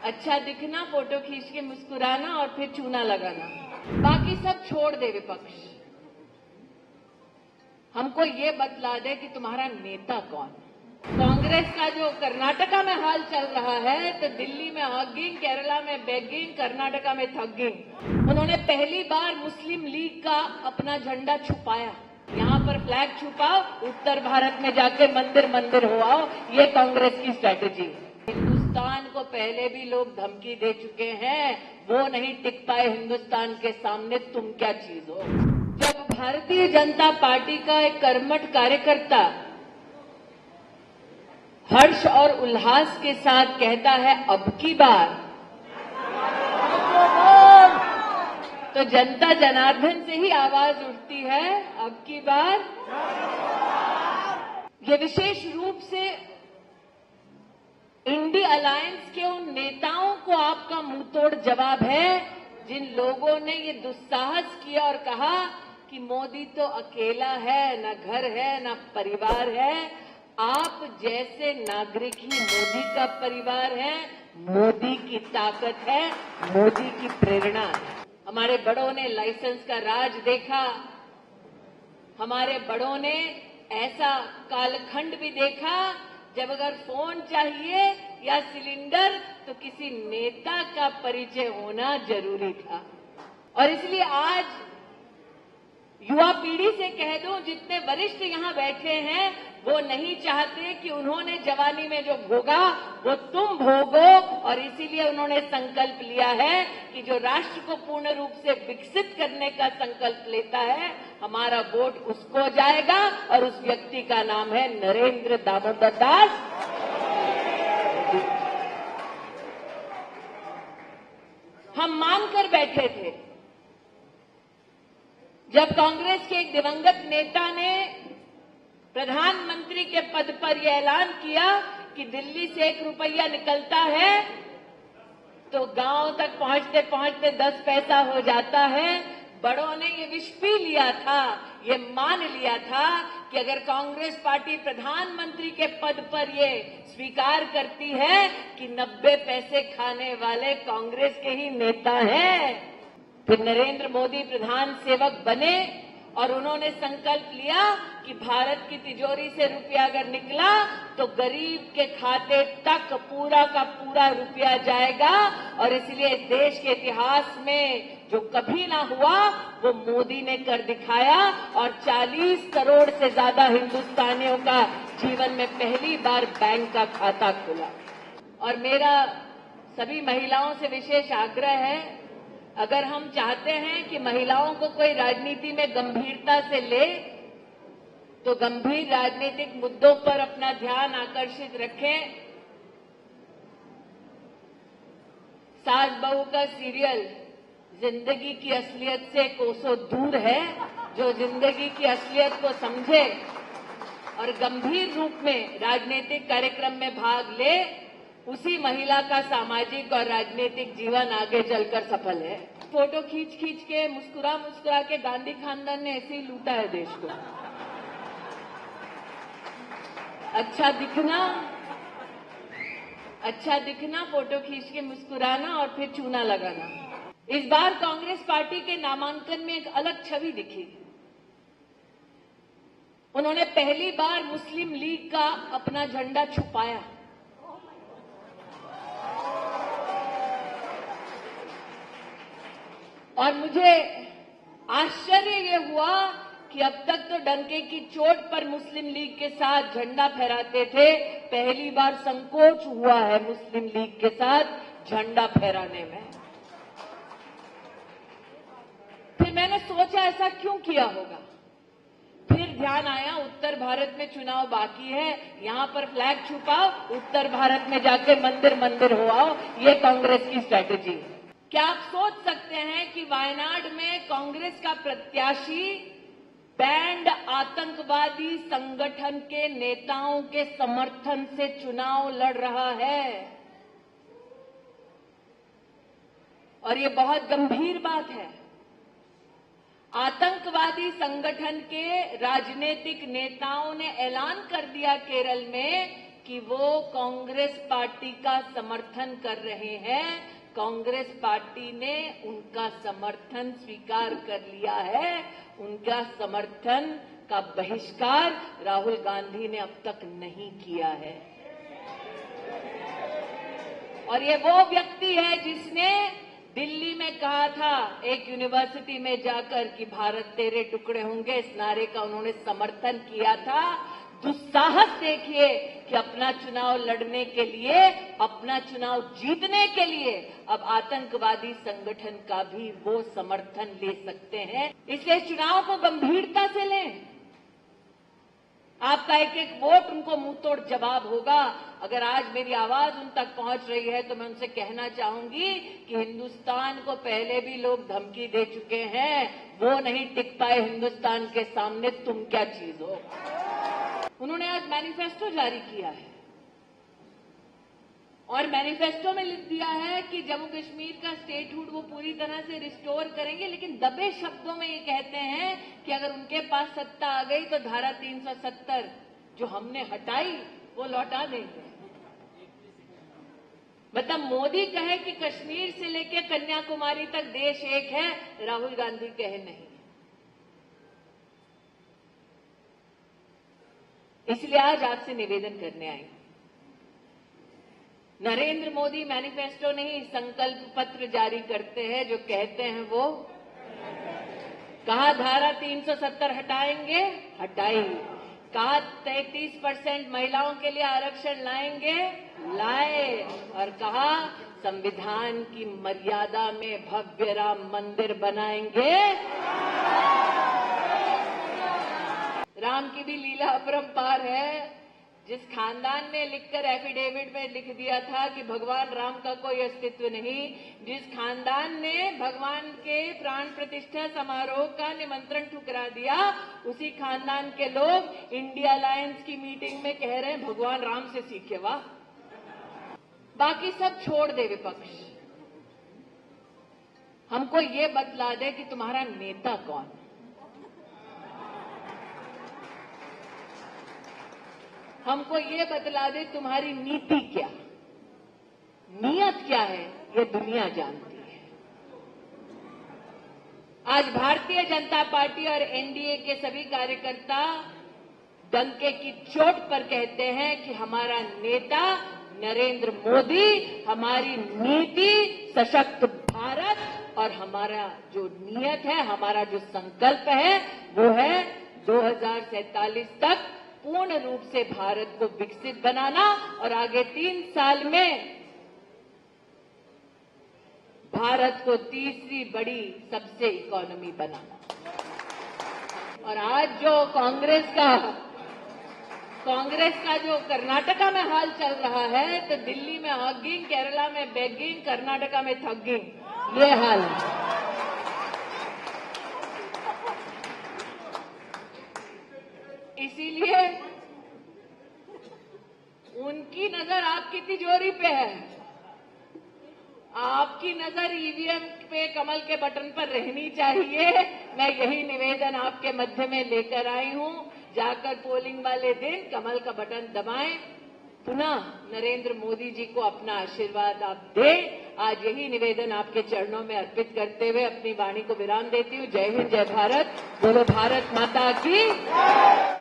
अच्छा दिखना, फोटो खींच के मुस्कुराना और फिर चूना लगाना, बाकी सब छोड़ दे विपक्ष। हमको ये बतला दे कि तुम्हारा नेता कौन। कांग्रेस का जो कर्नाटका में हाल चल रहा है, तो दिल्ली में हगिंग, केरला में बेगिंग, कर्नाटका में थगिंग। उन्होंने पहली बार मुस्लिम लीग का अपना झंडा छुपाया। यहाँ पर फ्लैग छुपाओ, उत्तर भारत में जाके मंदिर मंदिर हो आओ, ये कांग्रेस की स्ट्रैटेजी। हिंदुस्तान को पहले भी लोग धमकी दे चुके हैं, वो नहीं टिक पाए हिंदुस्तान के सामने, तुम क्या चीज हो। जब भारतीय जनता पार्टी का एक कर्मठ कार्यकर्ता हर्ष और उल्लास के साथ कहता है अब की बार, तो जनता जनार्दन से ही आवाज उठती है अब की बार। ये विशेष रूप से इंडी अलायंस के उन नेताओं को आपका मुंहतोड़ जवाब है जिन लोगों ने ये दुस्साहस किया और कहा कि मोदी तो अकेला है, न घर है, न परिवार है। आप जैसे नागरिक ही मोदी का परिवार है, मोदी की ताकत है, मोदी की प्रेरणा है। हमारे बड़ों ने लाइसेंस का राज देखा, हमारे बड़ों ने ऐसा कालखंड भी देखा जब अगर फोन चाहिए या सिलेंडर तो किसी नेता का परिचय होना जरूरी था। और इसलिए आज युवा पीढ़ी से कह दूं, जितने वरिष्ठ यहाँ बैठे हैं वो नहीं चाहते कि उन्होंने जवानी में जो भोगा वो तुम भोगो, और इसीलिए उन्होंने संकल्प लिया है कि जो राष्ट्र को पूर्ण रूप से विकसित करने का संकल्प लेता है, हमारा वोट उसको जाएगा, और उस व्यक्ति का नाम है नरेंद्र दामोदर दास। हम मान कर बैठे थे जब कांग्रेस के एक दिवंगत नेता ने प्रधानमंत्री के पद पर यह ऐलान किया कि दिल्ली से 1 रुपया निकलता है तो गांव तक पहुंचते पहुंचते 10 पैसा हो जाता है। बड़ों ने ये विष पी लिया था, ये मान लिया था कि अगर कांग्रेस पार्टी प्रधानमंत्री के पद पर ये स्वीकार करती है कि 90 पैसे खाने वाले कांग्रेस के ही नेता हैं, फिर नरेंद्र मोदी प्रधान सेवक बने और उन्होंने संकल्प लिया कि भारत की तिजोरी से रुपया अगर निकला तो गरीब के खाते तक पूरा का पूरा रुपया जाएगा। और इसलिए देश के इतिहास में जो कभी ना हुआ वो मोदी ने कर दिखाया, और 40 करोड़ से ज्यादा हिंदुस्तानियों का जीवन में पहली बार बैंक का खाता खुला। और मेरा सभी महिलाओं से विशेष आग्रह है, अगर हम चाहते हैं कि महिलाओं को कोई राजनीति में गंभीरता से ले तो गंभीर राजनीतिक मुद्दों पर अपना ध्यान आकर्षित रखें। सास बहू का सीरियल जिंदगी की असलियत से कोसों दूर है। जो जिंदगी की असलियत को समझे और गंभीर रूप में राजनीतिक कार्यक्रम में भाग ले, उसी महिला का सामाजिक और राजनीतिक जीवन आगे चलकर सफल है। फोटो खींच खींच के मुस्कुरा मुस्कुरा के गांधी खानदान ने ऐसे ही लूटा है देश को। अच्छा दिखना, फोटो खींच के मुस्कुराना और फिर चूना लगाना। इस बार कांग्रेस पार्टी के नामांकन में एक अलग छवि दिखी। उन्होंने पहली बार मुस्लिम लीग का अपना झंडा छुपाया। और मुझे आश्चर्य ये हुआ कि अब तक तो डंके की चोट पर मुस्लिम लीग के साथ झंडा फहराते थे, पहली बार संकोच हुआ है मुस्लिम लीग के साथ झंडा फहराने में। फिर मैंने सोचा ऐसा क्यों किया होगा। फिर ध्यान आया उत्तर भारत में चुनाव बाकी है, यहां पर फ्लैग छुपाओ, उत्तर भारत में जाके मंदिर मंदिर हो आओ, ये कांग्रेस की स्ट्रैटेजी है। क्या आप सोच सकते हैं कि वायनाड में कांग्रेस का प्रत्याशी बैंड आतंकवादी संगठन के नेताओं के समर्थन से चुनाव लड़ रहा है? और ये बहुत गंभीर बात है। आतंकवादी संगठन के राजनीतिक नेताओं ने ऐलान कर दिया केरल में कि वो कांग्रेस पार्टी का समर्थन कर रहे हैं। कांग्रेस पार्टी ने उनका समर्थन स्वीकार कर लिया है। उनका समर्थन का बहिष्कार राहुल गांधी ने अब तक नहीं किया है। और ये वो व्यक्ति है जिसने दिल्ली में कहा था एक यूनिवर्सिटी में जाकर कि भारत तेरे टुकड़े होंगे, इस नारे का उन्होंने समर्थन किया था। दुस्साहस देखिए कि अपना चुनाव लड़ने के लिए, अपना चुनाव जीतने के लिए अब आतंकवादी संगठन का भी वो समर्थन ले सकते हैं। इसलिए चुनाव को गंभीरता से लें। आपका एक एक वोट उनको मुंह तोड़ जवाब होगा। अगर आज मेरी आवाज उन तक पहुंच रही है तो मैं उनसे कहना चाहूंगी कि हिंदुस्तान को पहले भी लोग धमकी दे चुके हैं, वो नहीं टिक पाए हिंदुस्तान के सामने, तुम क्या चीज हो। उन्होंने आज मैनिफेस्टो जारी किया है और मैनिफेस्टो में लिख दिया है कि जम्मू कश्मीर का स्टेटहुड वो पूरी तरह से रिस्टोर करेंगे, लेकिन दबे शब्दों में ये कहते हैं कि अगर उनके पास सत्ता आ गई तो धारा 370 जो हमने हटाई वो लौटा देंगे। मतलब मोदी कहे कि कश्मीर से लेकर कन्याकुमारी तक देश एक है, राहुल गांधी कहे नहीं। इसलिए आज आपसे निवेदन करने आई। नरेंद्र मोदी मैनिफेस्टो नहीं संकल्प पत्र जारी करते हैं, जो कहते हैं वो कहा धारा 370 हटाएंगे, हटाई। कहा 33% महिलाओं के लिए आरक्षण लाएंगे, लाए। और कहा संविधान की मर्यादा में भव्य राम मंदिर बनाएंगे। राम की भी लीला अपरंपार है। जिस खानदान ने लिखकर एफिडेविट में लिख दिया था कि भगवान राम का कोई अस्तित्व नहीं, जिस खानदान ने भगवान के प्राण प्रतिष्ठा समारोह का निमंत्रण ठुकरा दिया, उसी खानदान के लोग इंडिया अलायंस की मीटिंग में कह रहे हैं भगवान राम से सीखे। वाह, बाकी सब छोड़ दे विपक्ष, हमको ये बतला दे कि तुम्हारा नेता कौन। हमको ये बतला दे तुम्हारी नीति क्या, नियत क्या है, ये दुनिया जानती है। आज भारतीय जनता पार्टी और एनडीए के सभी कार्यकर्ता डंके की चोट पर कहते हैं कि हमारा नेता नरेंद्र मोदी, हमारी नीति सशक्त भारत और हमारा जो नियत है, हमारा जो संकल्प है वो है 2047 तक पूर्ण रूप से भारत को विकसित बनाना और आगे 3 साल में भारत को तीसरी बड़ी सबसे इकोनॉमी बनाना। और आज जो कांग्रेस का जो कर्नाटका में हाल चल रहा है, तो दिल्ली में हगिंग, केरला में बेगिंग, कर्नाटका में थगिंग, ये हाल है। इसीलिए उनकी नजर आपकी तिजोरी पे है, आपकी नजर ईवीएम पे, कमल के बटन पर रहनी चाहिए। मैं यही निवेदन आपके मध्य में लेकर आई हूं। जाकर पोलिंग वाले दिन कमल का बटन दबाएं, पुनः नरेंद्र मोदी जी को अपना आशीर्वाद आप दें। आज यही निवेदन आपके चरणों में अर्पित करते हुए अपनी वाणी को विराम देती हूं। जय हिंद, जय भारत, बोलो भारत माता की।